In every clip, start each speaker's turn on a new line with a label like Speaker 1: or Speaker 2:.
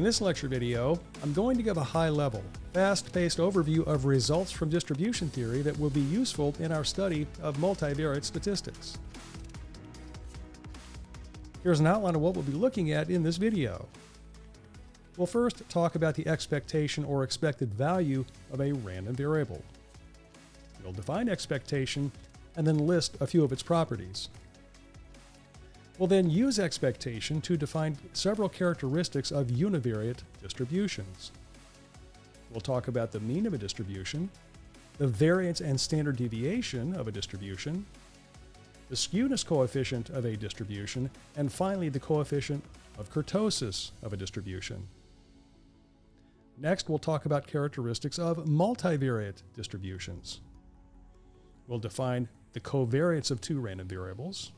Speaker 1: this lecture video, I'm going to give a high-level, fast-paced overview of results from distribution theory that will be useful in our study of multivariate statistics. Here's an outline of what we'll be looking at in this video. We'll first talk about the expectation or expected value of a random variable. We'll define expectation and then list a few of its properties. We'll then use expectation to define several characteristics of univariate distributions. We'll talk about the mean of a distribution, the variance and standard deviation of a distribution, the skewness coefficient of a distribution, and finally the coefficient of kurtosis of a distribution. Next, we'll talk about characteristics of multivariate distributions. We'll define the covariance of two random variables.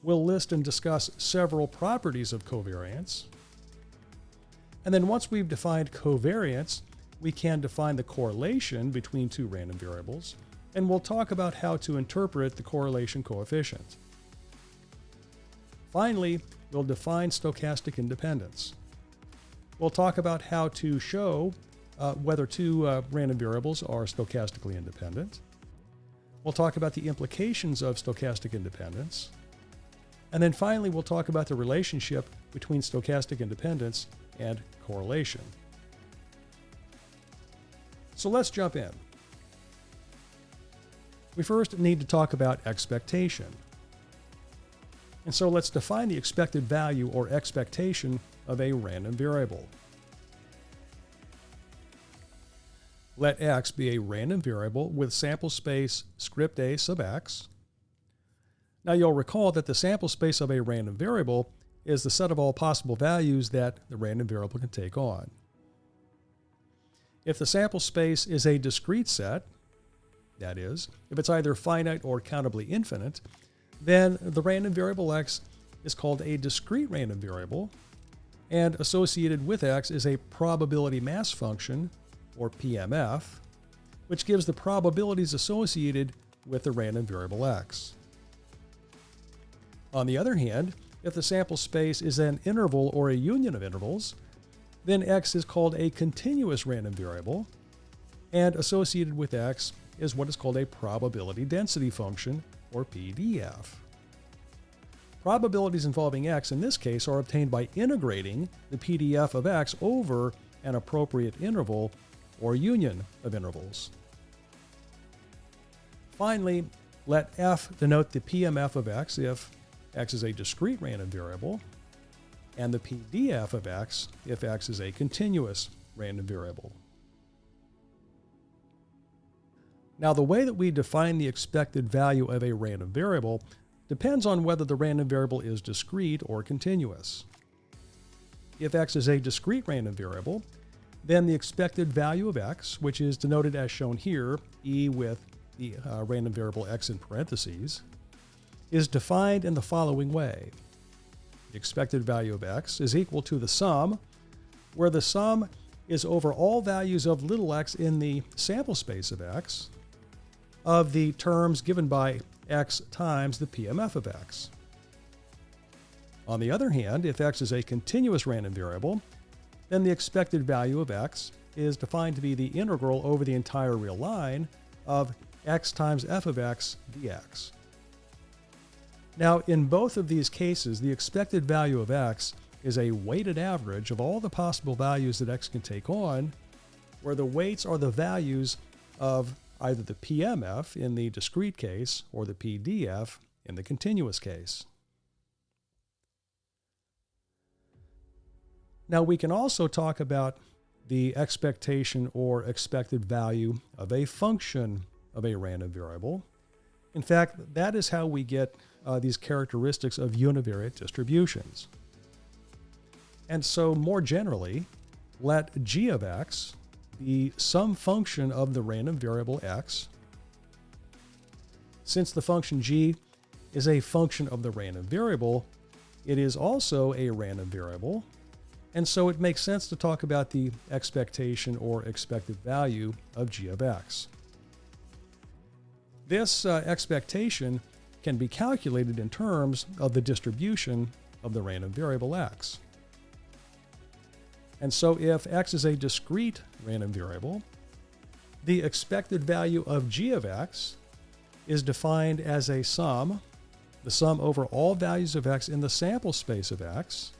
Speaker 1: We'll list and discuss several properties of covariance. And then once we've defined covariance, we can define the correlation between two random variables, and we'll talk about how to interpret the correlation coefficient. Finally, we'll define stochastic independence. We'll talk about how to show whether two random variables are stochastically independent. We'll talk about the implications of stochastic independence. And then finally, we'll talk about the relationship between stochastic independence and correlation. So let's jump in. We first need to talk about expectation. And so let's define the expected value or expectation of a random variable. Let x be a random variable with sample space script A sub x. Now you'll recall that the sample space of a random variable is the set of all possible values that the random variable can take on. If the sample space is a discrete set, that is, if it's either finite or countably infinite, then the random variable x is called a discrete random variable, and associated with x is a probability mass function, or PMF, which gives the probabilities associated with the random variable x. On the other hand, if the sample space is an interval or a union of intervals, then x is called a continuous random variable, and associated with x is what is called a probability density function, or PDF. Probabilities involving x in this case are obtained by integrating the PDF of x over an appropriate interval or union of intervals. Finally, let f denote the PMF of x if x is a discrete random variable, and the PDF of x if x is a continuous random variable. Now, the way that we define the expected value of a random variable depends on whether the random variable is discrete or continuous. If x is a discrete random variable, then the expected value of x, which is denoted as shown here, e with the random variable x in parentheses, is defined in the following way. The expected value of x is equal to the sum, where the sum is over all values of little x in the sample space of x, of the terms given by x times the PMF of x. On the other hand, if x is a continuous random variable, then the expected value of x is defined to be the integral over the entire real line of x times f of x dx. Now, in both of these cases, the expected value of x is a weighted average of all the possible values that x can take on, where the weights are the values of either the PMF in the discrete case or the PDF in the continuous case. Now, we can also talk about the expectation or expected value of a function of a random variable. In fact, that is how we get these characteristics of univariate distributions. And so, more generally, let g of x be some function of the random variable x. Since the function g is a function of the random variable, it is also a random variable, and so it makes sense to talk about the expectation or expected value of g of x. This expectation can be calculated in terms of the distribution of the random variable x. And so if x is a discrete random variable, the expected value of g of x is defined as a sum, the sum over all values of x in the sample space of x,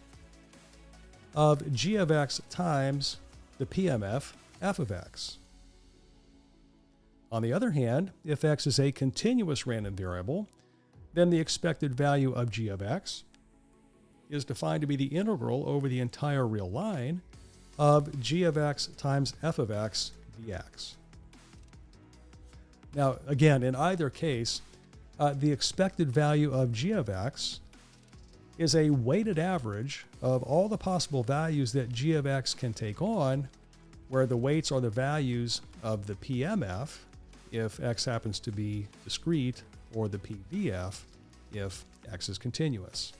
Speaker 1: of g of x times the PMF f of x. On the other hand, if x is a continuous random variable, then the expected value of g of x is defined to be the integral over the entire real line of g of x times f of x dx. Now, again, in either case, the expected value of g of x is a weighted average of all the possible values that g of x can take on, where the weights are the values of the PMF, if x happens to be discrete, or the PDF, if x is continuous.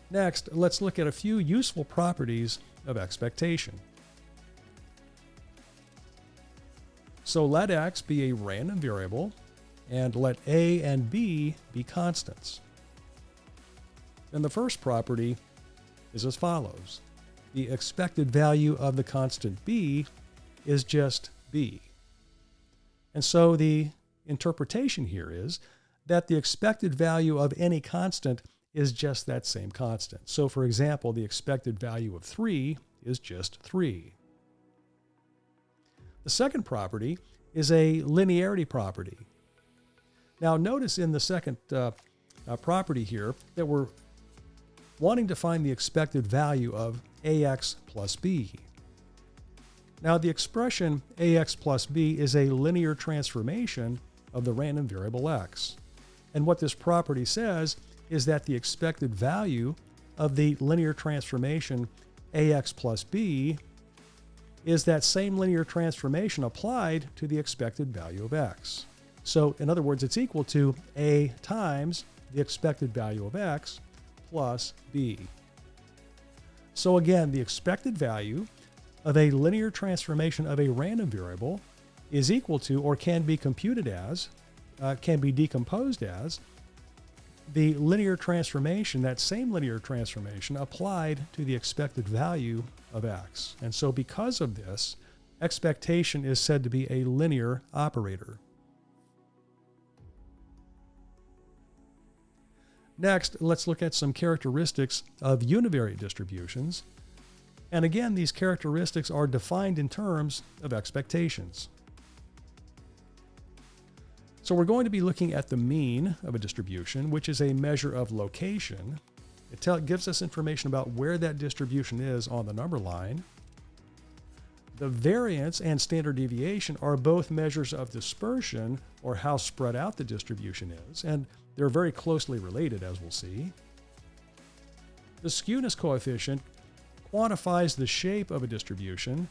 Speaker 1: Next, let's look at a few useful properties of expectation. So let x be a random variable, and let a and b be constants. And the first property is as follows. The expected value of the constant b is just b. And so the interpretation here is that the expected value of any constant is just that same constant. So for example, the expected value of 3 is just 3. The second property is a linearity property. Now notice in the second property here that we're wanting to find the expected value of ax plus b. Now the expression ax plus b is a linear transformation of the random variable x. And what this property says is that the expected value of the linear transformation ax plus b is that same linear transformation applied to the expected value of x. So in other words, it's equal to a times the expected value of x plus b. So again, the expected value of a linear transformation of a random variable is equal to, or can be computed as, can be decomposed as, the linear transformation, that same linear transformation applied to the expected value of x. And so because of this, expectation is said to be a linear operator. Next, let's look at some characteristics of univariate distributions. And again, these characteristics are defined in terms of expectations. So we're going to be looking at the mean of a distribution, which is a measure of location. It gives us information about where that distribution is on the number line. The variance and standard deviation are both measures of dispersion, or how spread out the distribution is, and they're very closely related, as we'll see. The skewness coefficient quantifies the shape of a distribution,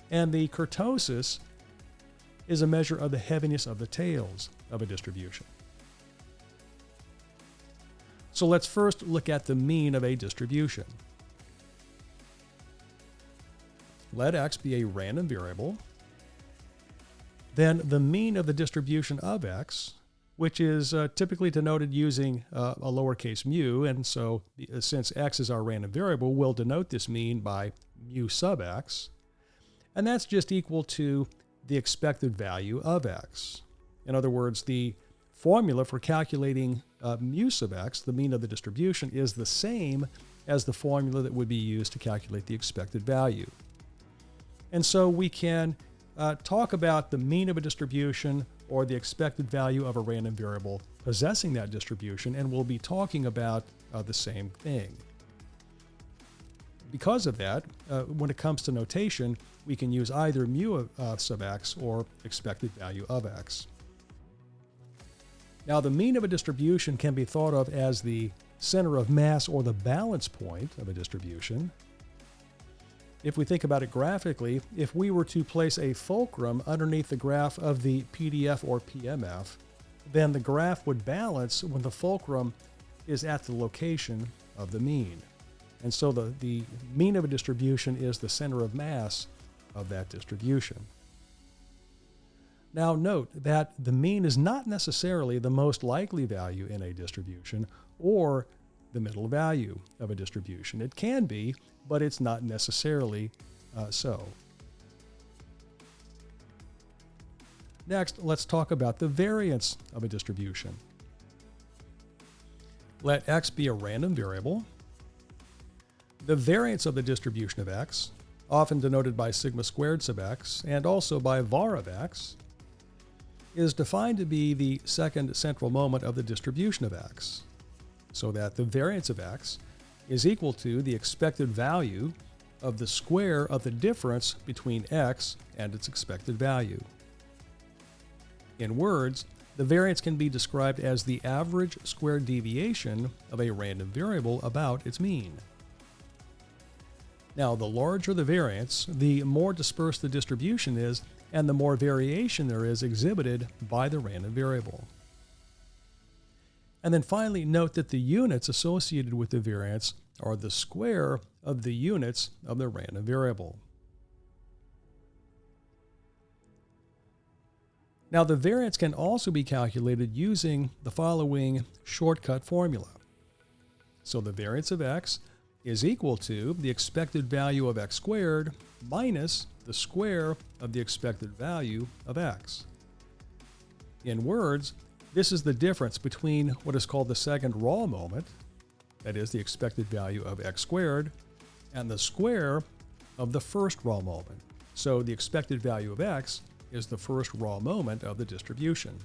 Speaker 1: and the kurtosis is a measure of the heaviness of the tails of a distribution. So let's first look at the mean of a distribution. Let x be a random variable. Then the mean of the distribution of x, which is typically denoted using a lowercase mu, and so since x is our random variable, we'll denote this mean by mu sub x, and that's just equal to the expected value of x. In other words, the formula for calculating mu sub x, the mean of the distribution, is the same as the formula that would be used to calculate the expected value. And so we can talk about the mean of a distribution or the expected value of a random variable possessing that distribution, and we'll be talking about the same thing. Because of that, when it comes to notation, we can use either mu sub x or expected value of x. Now, the mean of a distribution can be thought of as the center of mass or the balance point of a distribution. If we think about it graphically, if we were to place a fulcrum underneath the graph of the PDF or PMF, then the graph would balance when the fulcrum is at the location of the mean. And so the mean of a distribution is the center of mass of that distribution. Now note that the mean is not necessarily the most likely value in a distribution or the middle value of a distribution. It can be, but it's not necessarily so. Next, let's talk about the variance of a distribution. Let x be a random variable. The variance of the distribution of x, often denoted by sigma squared sub x and also by var of x, is defined to be the second central moment of the distribution of x, so that the variance of x is equal to the expected value of the square of the difference between x and its expected value. In words, the variance can be described as the average squared deviation of a random variable about its mean. Now, the larger the variance, the more dispersed the distribution is, and the more variation there is exhibited by the random variable. And then finally, note that the units associated with the variance are the square of the units of the random variable. Now, the variance can also be calculated using the following shortcut formula. So the variance of x is equal to the expected value of x squared minus the square of the expected value of x. In words, this is the difference between what is called the second raw moment, that is the expected value of x squared, and the square of the first raw moment. So the expected value of x is the first raw moment of the distribution.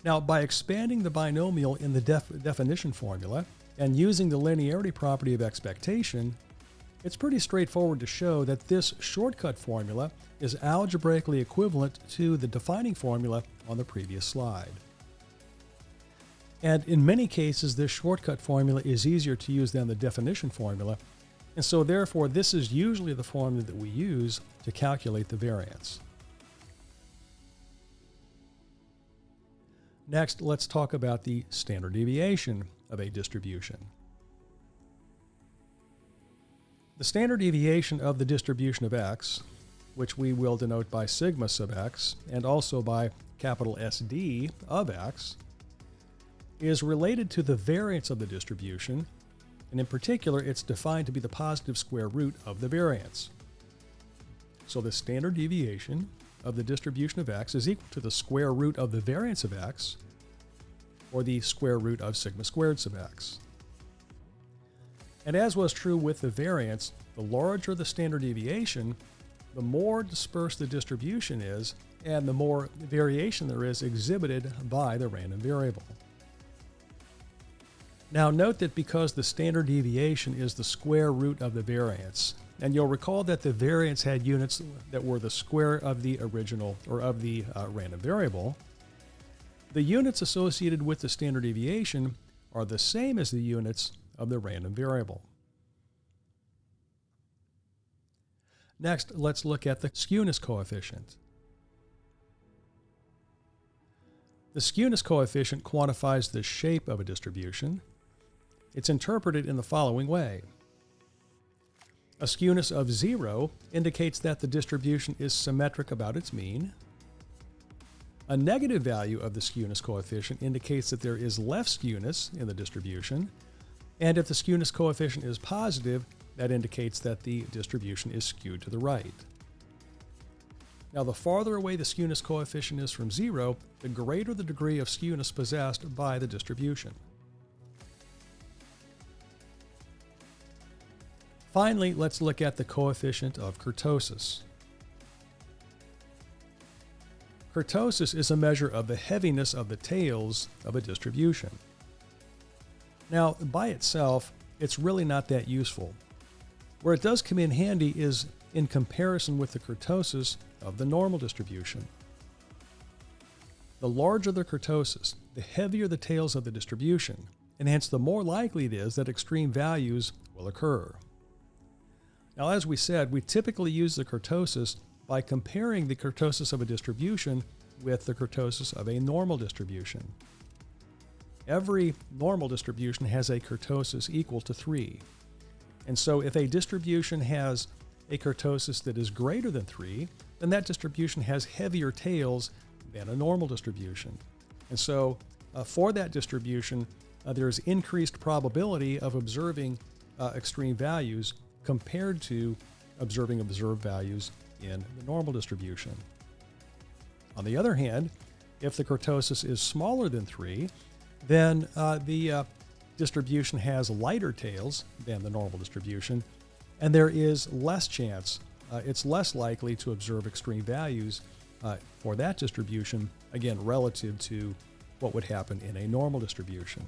Speaker 1: Now, by expanding the binomial in the definition formula and using the linearity property of expectation, it's pretty straightforward to show that this shortcut formula is algebraically equivalent to the defining formula on the previous slide. And in many cases, this shortcut formula is easier to use than the definition formula, and so therefore this is usually the formula that we use to calculate the variance. Next, let's talk about the standard deviation of a distribution. The standard deviation of the distribution of x, which we will denote by sigma sub x and also by capital SD of x, is related to the variance of the distribution, and in particular it's defined to be the positive square root of the variance. So the standard deviation of the distribution of x is equal to the square root of the variance of x, or the square root of sigma squared sub x. And as was true with the variance, the larger the standard deviation, the more dispersed the distribution is, and the more variation there is exhibited by the random variable. Now note that because the standard deviation is the square root of the variance, and you'll recall that the variance had units that were the square of the original, or of the random variable, the units associated with the standard deviation are the same as the units of the random variable. Next, let's look at the skewness coefficient. The skewness coefficient quantifies the shape of a distribution. It's interpreted in the following way. A skewness of 0 indicates that the distribution is symmetric about its mean. A negative value of the skewness coefficient indicates that there is left skewness in the distribution, and if the skewness coefficient is positive, that indicates that the distribution is skewed to the right. Now, the farther away the skewness coefficient is from 0, the greater the degree of skewness possessed by the distribution. Finally, let's look at the coefficient of kurtosis. Kurtosis is a measure of the heaviness of the tails of a distribution. Now, by itself, it's really not that useful. Where it does come in handy is in comparison with the kurtosis of the normal distribution. The larger the kurtosis, the heavier the tails of the distribution, and hence the more likely it is that extreme values will occur. Now, as we said, we typically use the kurtosis by comparing the kurtosis of a distribution with the kurtosis of a normal distribution. Every normal distribution has a kurtosis equal to 3. And so if a distribution has a kurtosis that is greater than 3, then that distribution has heavier tails than a normal distribution. And so for that distribution, there's increased probability of observing extreme values compared to observing observed values in the normal distribution. On the other hand, if the kurtosis is smaller than 3, then the distribution has lighter tails than the normal distribution, and there is less chance, it's less likely to observe extreme values for that distribution, again, relative to what would happen in a normal distribution.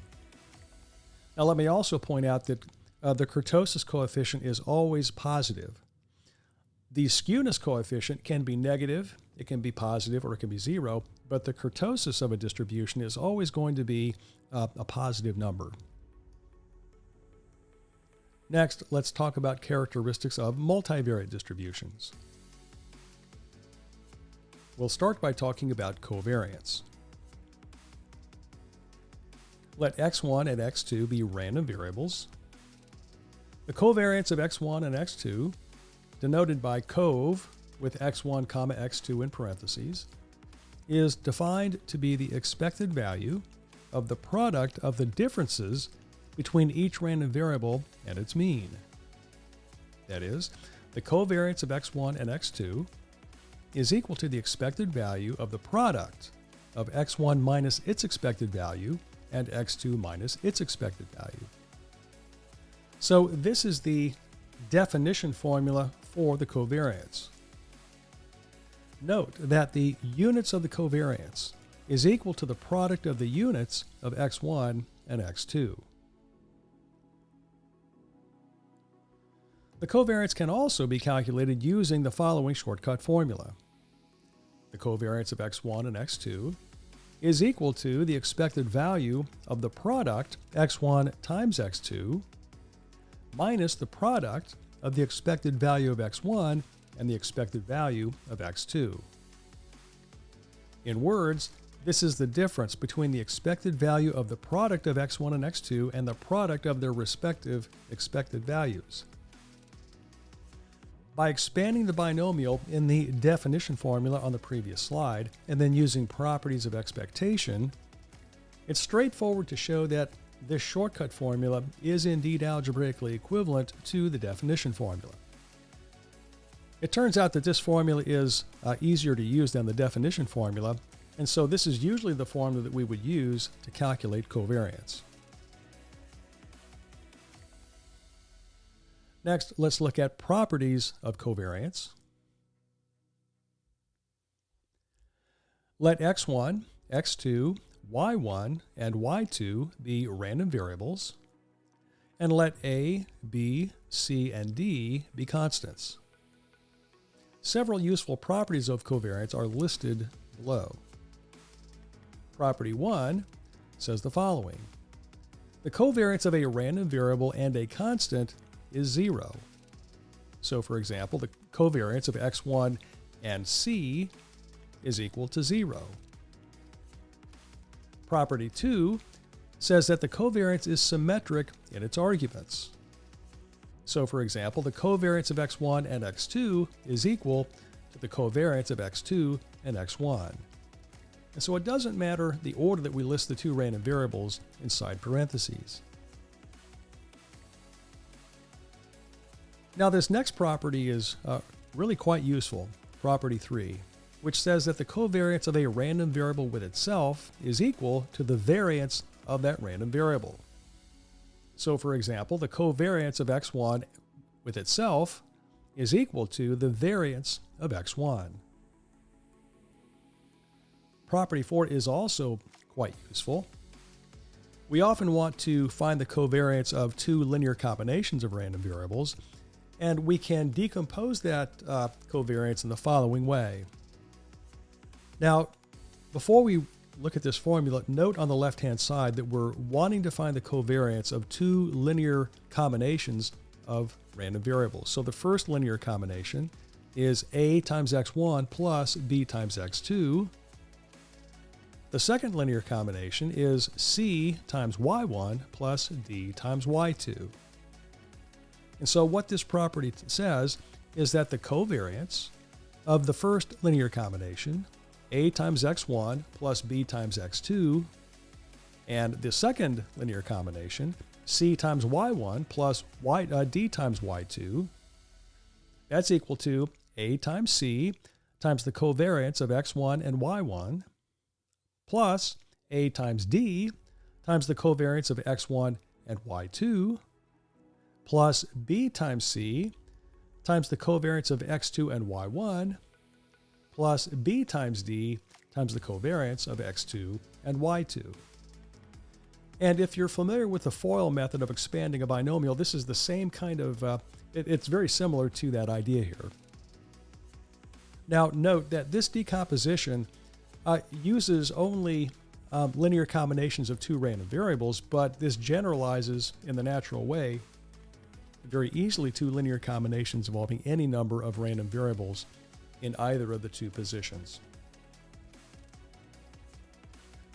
Speaker 1: Now, let me also point out that the kurtosis coefficient is always positive. The skewness coefficient can be negative, it can be positive, or it can be 0, but the kurtosis of a distribution is always going to be a positive number. Next, let's talk about characteristics of multivariate distributions. We'll start by talking about covariance. Let x1 and x2 be random variables. The covariance of x1 and x2, denoted by cov with x1 comma x2 in parentheses, is defined to be the expected value of the product of the differences between each random variable and its mean. That is, the covariance of x1 and x2 is equal to the expected value of the product of x1 minus its expected value and x2 minus its expected value. So this is the definition formula for the covariance. Note that the units of the covariance is equal to the product of the units of x1 and x2. The covariance can also be calculated using the following shortcut formula. The covariance of x1 and x2 is equal to the expected value of the product x1 times x2 minus the product of the expected value of x1 and the expected value of x2. In words, this is the difference between the expected value of the product of x1 and x2 and the product of their respective expected values. By expanding the binomial in the definition formula on the previous slide and then using properties of expectation, it's straightforward to show that this shortcut formula is indeed algebraically equivalent to the definition formula. It turns out that this formula is easier to use than the definition formula, and so this is usually the formula that we would use to calculate covariance. Next, let's look at properties of covariance. Let x1, x2, y1, and y2 be random variables, and let a, b, c, and d be constants. Several useful properties of covariance are listed below. Property 1 says the following. The covariance of a random variable and a constant is 0. So, for example, the covariance of x1 and c is equal to 0. Property 2 says that the covariance is symmetric in its arguments. So, for example, the covariance of x1 and x2 is equal to the covariance of x2 and x1. And so it doesn't matter the order that we list the two random variables inside parentheses. Now, this next property is really quite useful, property 3, which says that the covariance of a random variable with itself is equal to the variance of that random variable. So, for example, the covariance of x1 with itself is equal to the variance of x1. Property 4 is also quite useful. We often want to find the covariance of two linear combinations of random variables, and we can decompose that covariance in the following way. Now, before we look at this formula, note on the left-hand side that we're wanting to find the covariance of two linear combinations of random variables. So the first linear combination is a times x1 plus b times x2. The second linear combination is c times y1 plus d times y2. And so what this property says is that the covariance of the first linear combination, a times x1 plus b times x2, And the second linear combination, c times y1 plus d times y2, that's equal to a times c times the covariance of x1 and y1 plus a times d times the covariance of x1 and y2 plus b times c times the covariance of x2 and y1 plus b times d times the covariance of x2 and y2. And if you're familiar with the FOIL method of expanding a binomial, this is the same kind of, it's very similar to that idea here. Now note that this decomposition uses only linear combinations of two random variables, but this generalizes in the natural way very easily to linear combinations involving any number of random variables in either of the two positions.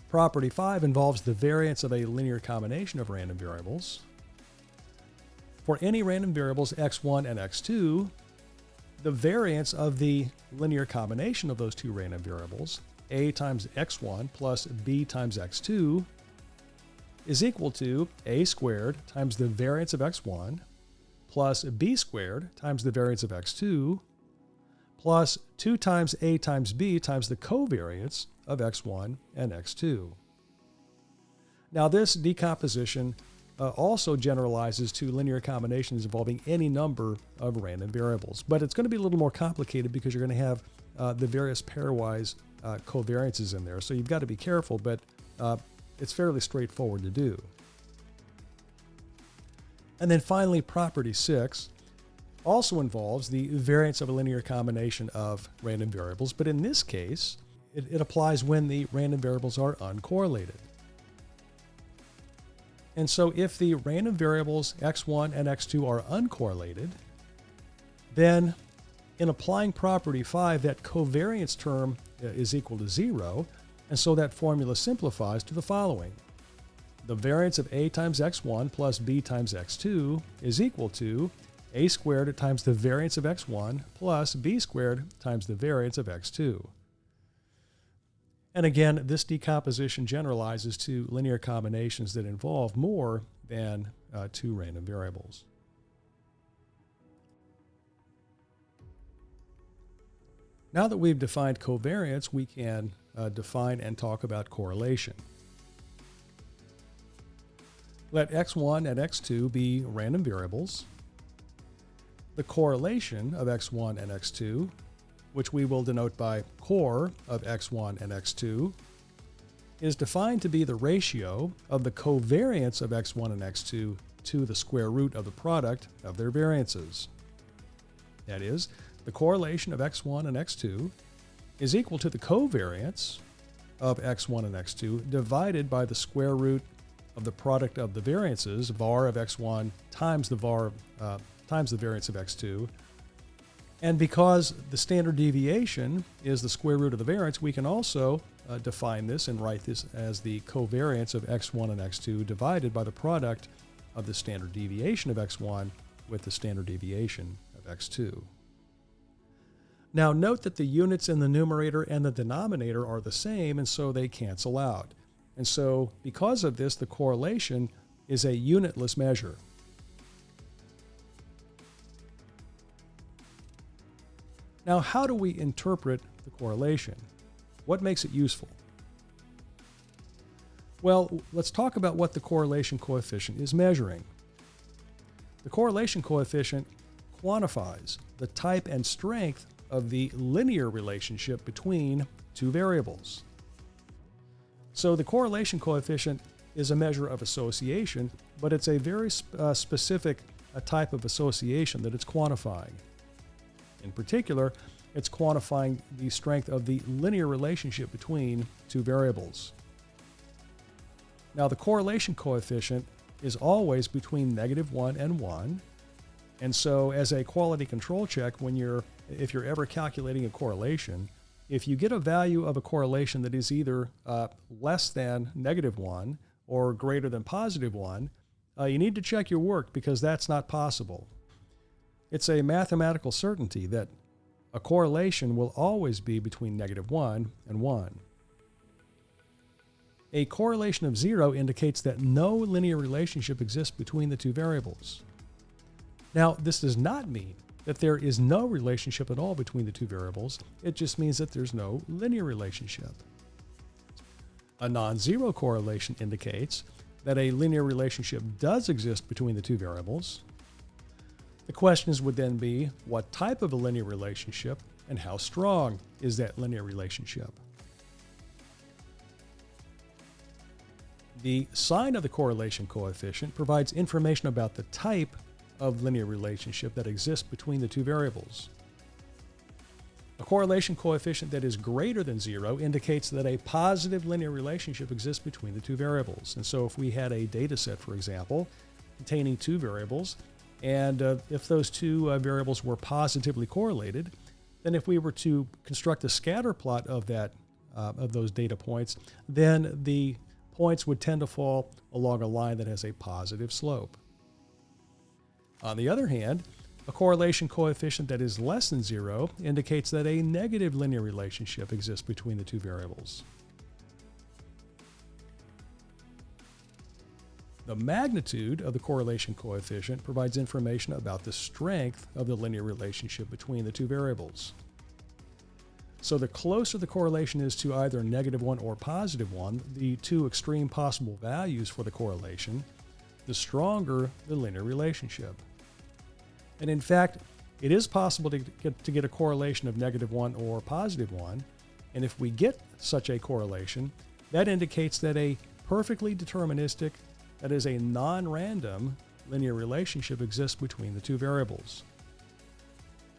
Speaker 1: Property 5 involves the variance of a linear combination of random variables. For any random variables x1 and x2, the variance of the linear combination of those two random variables, a times x1 plus b times x2, is equal to a squared times the variance of x1 plus b squared times the variance of x2 plus 2 times a times b times the covariance of x1 and x2. Now this decomposition also generalizes to linear combinations involving any number of random variables, but it's going to be a little more complicated because you're going to have the various pairwise covariances in there, so you've got to be careful, but it's fairly straightforward to do. And then finally, property 6 also involves the variance of a linear combination of random variables, but in this case, it applies when the random variables are uncorrelated. And so if the random variables x1 and x2 are uncorrelated, then in applying property 5, that covariance term is equal to 0, and so that formula simplifies to the following. The variance of a times x1 plus b times x2 is equal to a squared times the variance of x1 plus b squared times the variance of x2. And again, this decomposition generalizes to linear combinations that involve more than two random variables. Now that we've defined covariance, we can define and talk about correlation. Let x1 and x2 be random variables. The correlation of x1 and x2, which we will denote by cor of x1 and x2, is defined to be the ratio of the covariance of x1 and x2 to the square root of the product of their variances. That is, the correlation of x1 and x2 is equal to the covariance of x1 and x2 divided by the square root of the product of the variances, var of x1 times the variance of x2. And because the standard deviation is the square root of the variance, we can also define this and write this as the covariance of x1 and x2 divided by the product of the standard deviation of x1 with the standard deviation of x2. Now note that the units in the numerator and the denominator are the same, and so they cancel out. And so because of this, the correlation is a unitless measure. Now, how do we interpret the correlation? What makes it useful? Well, let's talk about what the correlation coefficient is measuring. The correlation coefficient quantifies the type and strength of the linear relationship between two variables. So the correlation coefficient is a measure of association, but it's a very specific type of association that it's quantifying. In particular, it's quantifying the strength of the linear relationship between two variables. Now, the correlation coefficient is always between -1 and 1. And so as a quality control check, if you're ever calculating a correlation, if you get a value of a correlation that is either less than -1 or greater than +1, you need to check your work because that's not possible. It's a mathematical certainty that a correlation will always be between -1 and 1. A correlation of 0 indicates that no linear relationship exists between the two variables. Now, this does not mean that there is no relationship at all between the two variables. It just means that there's no linear relationship. A non-zero correlation indicates that a linear relationship does exist between the two variables. The questions would then be, what type of a linear relationship and how strong is that linear relationship? The sign of the correlation coefficient provides information about the type of linear relationship that exists between the two variables. A correlation coefficient that is greater than 0 indicates that a positive linear relationship exists between the two variables. And so if we had a data set, for example, containing two variables, and if those two variables were positively correlated, then if we were to construct a scatter plot of those data points, then the points would tend to fall along a line that has a positive slope. On the other hand, a correlation coefficient that is less than 0 indicates that a negative linear relationship exists between the two variables. The magnitude of the correlation coefficient provides information about the strength of the linear relationship between the two variables. So the closer the correlation is to either -1 or +1, the two extreme possible values for the correlation, the stronger the linear relationship. And in fact, it is possible to get a correlation of -1 or +1, and if we get such a correlation, that indicates that a perfectly deterministic, that is a non-random linear relationship exists between the two variables.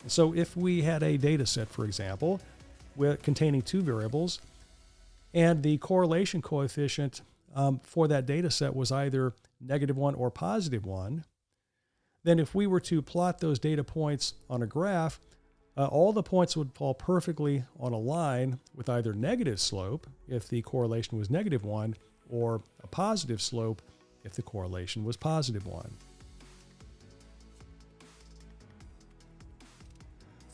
Speaker 1: So if we had a data set, for example, containing two variables, and the correlation coefficient for that data set was either -1 or +1, then if we were to plot those data points on a graph, all the points would fall perfectly on a line with either negative slope if the correlation was -1, or a positive slope if the correlation was +1.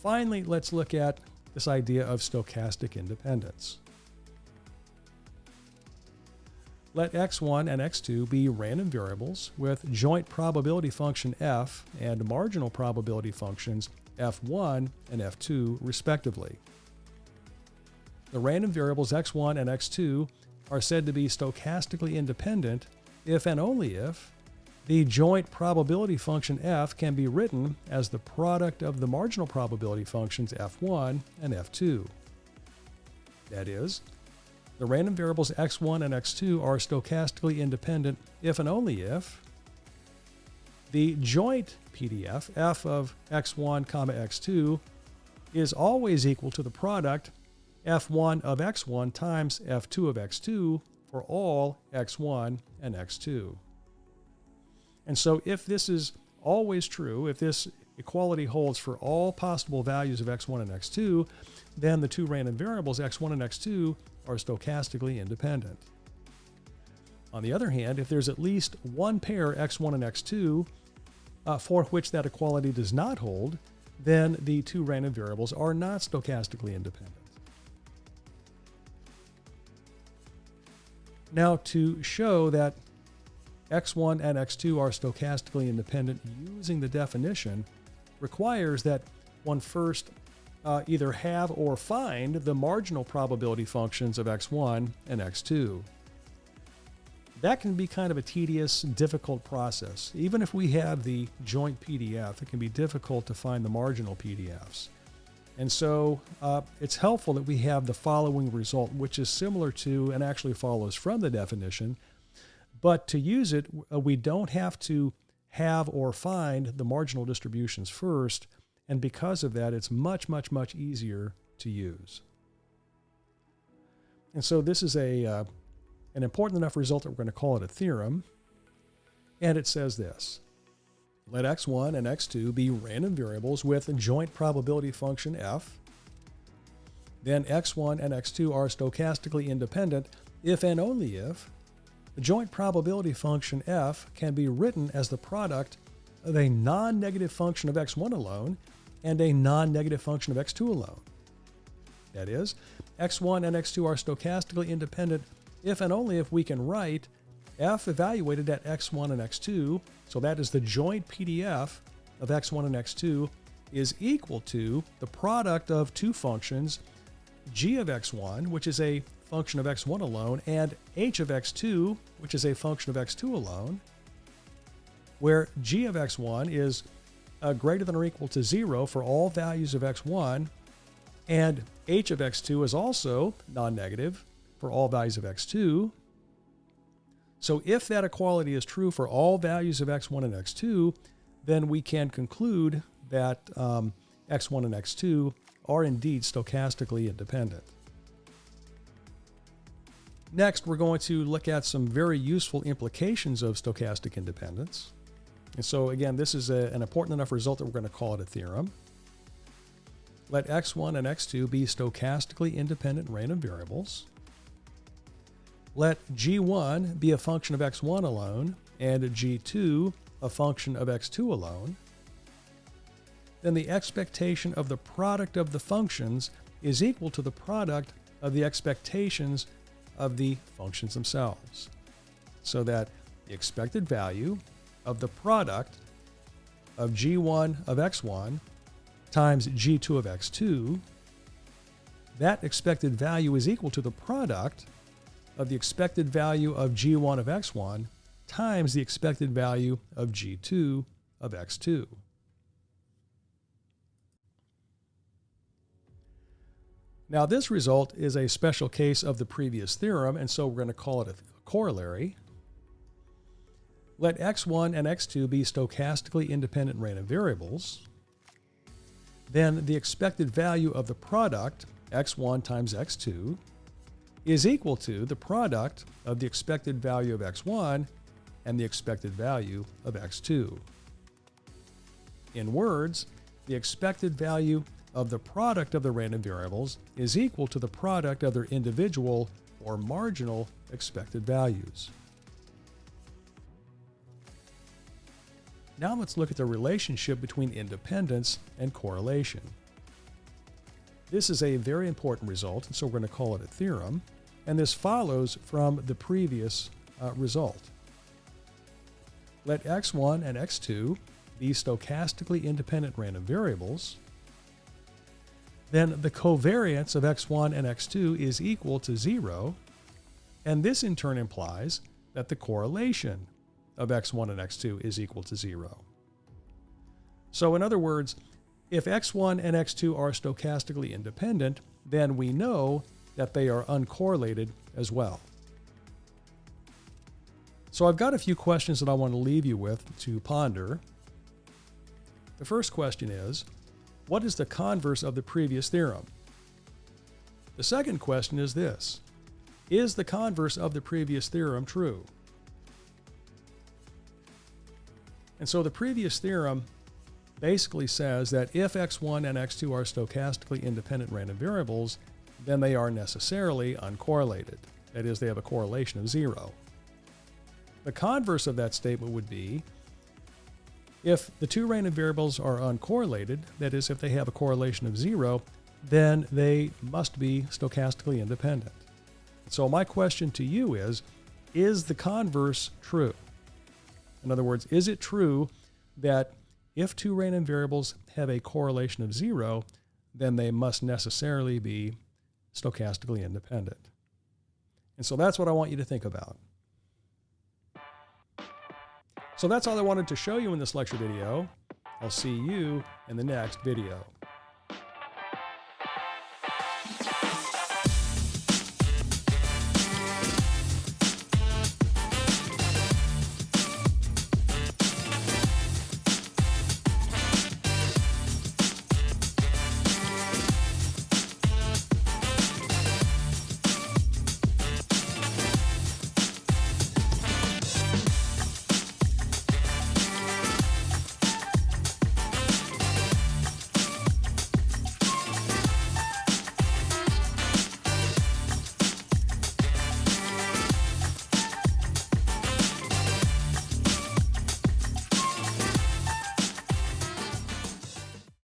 Speaker 1: Finally, let's look at this idea of stochastic independence. Let x1 and x2 be random variables with joint probability function f and marginal probability functions f1 and f2 respectively. The random variables x1 and x2 are said to be stochastically independent if and only if the joint probability function f can be written as the product of the marginal probability functions f1 and f2. That is, the random variables x1 and x2 are stochastically independent if and only if the joint PDF f of x1, x2 is always equal to the product f1 of x1 times f2 of x2 for all x1 and x2. And so if this is always true, if this equality holds for all possible values of x1 and x2, then the two random variables x1 and x2 are stochastically independent. On the other hand, if there's at least one pair x1 and x2 for which that equality does not hold, then the two random variables are not stochastically independent. Now, to show that x1 and x2 are stochastically independent using the definition requires that one first either have or find the marginal probability functions of x1 and x2. That can be kind of a tedious, difficult process. Even if we have the joint PDF, it can be difficult to find the marginal PDFs. And so it's helpful that we have the following result, which is similar to and actually follows from the definition. But to use it, we don't have to have or find the marginal distributions first. And because of that, it's much, much, much easier to use. And so this is an important enough result that we're going to call it a theorem. And it says this: let x1 and x2 be random variables with a joint probability function f. Then x1 and x2 are stochastically independent if and only if the joint probability function f can be written as the product of a non-negative function of x1 alone and a non-negative function of x2 alone. That is, x1 and x2 are stochastically independent if and only if we can write f evaluated at x1 and x2, so that is the joint PDF of x1 and x2, is equal to the product of two functions, g of x1, which is a function of x1 alone, and h of x2, which is a function of x2 alone, where g of x1 is greater than or equal to 0 for all values of x1, and h of x2 is also non-negative for all values of x2. So if that equality is true for all values of x1 and x2, then we can conclude that x1 and x2 are indeed stochastically independent. Next, we're going to look at some very useful implications of stochastic independence. And so again, this is an important enough result that we're going to call it a theorem. Let x1 and x2 be stochastically independent random variables. Let g1 be a function of x1 alone and g2 a function of x2 alone. Then the expectation of the product of the functions is equal to the product of the expectations of the functions themselves. So that the expected value of the product of g1 of x1 times g2 of x2, that expected value is equal to the product of the expected value of g1 of x1 times the expected value of g2 of x2. Now this result is a special case of the previous theorem, and so we're going to call it a corollary. Let x1 and x2 be stochastically independent random variables. Then the expected value of the product, x1 times x2, is equal to the product of the expected value of x1 and the expected value of x2. In words, the expected value of the product of the random variables is equal to the product of their individual or marginal expected values. Now let's look at the relationship between independence and correlation. This is a very important result, and so we're going to call it a theorem, and this follows from the previous result. Let x1 and x2 be stochastically independent random variables. Then the covariance of x1 and x2 is equal to 0, and this in turn implies that the correlation of x1 and x2 is equal to 0. So in other words, if x1 and x2 are stochastically independent, then we know that they are uncorrelated as well. So I've got a few questions that I want to leave you with to ponder. The first question is, what is the converse of the previous theorem? The second question is this: is the converse of the previous theorem true? And so the previous theorem basically says that if x1 and x2 are stochastically independent random variables, then they are necessarily uncorrelated. That is, they have a correlation of 0. The converse of that statement would be, if the two random variables are uncorrelated, that is, if they have a correlation of 0, then they must be stochastically independent. So my question to you is the converse true? In other words, is it true that if two random variables have a correlation of 0, then they must necessarily be stochastically independent? And so that's what I want you to think about. So that's all I wanted to show you in this lecture video. I'll see you in the next video.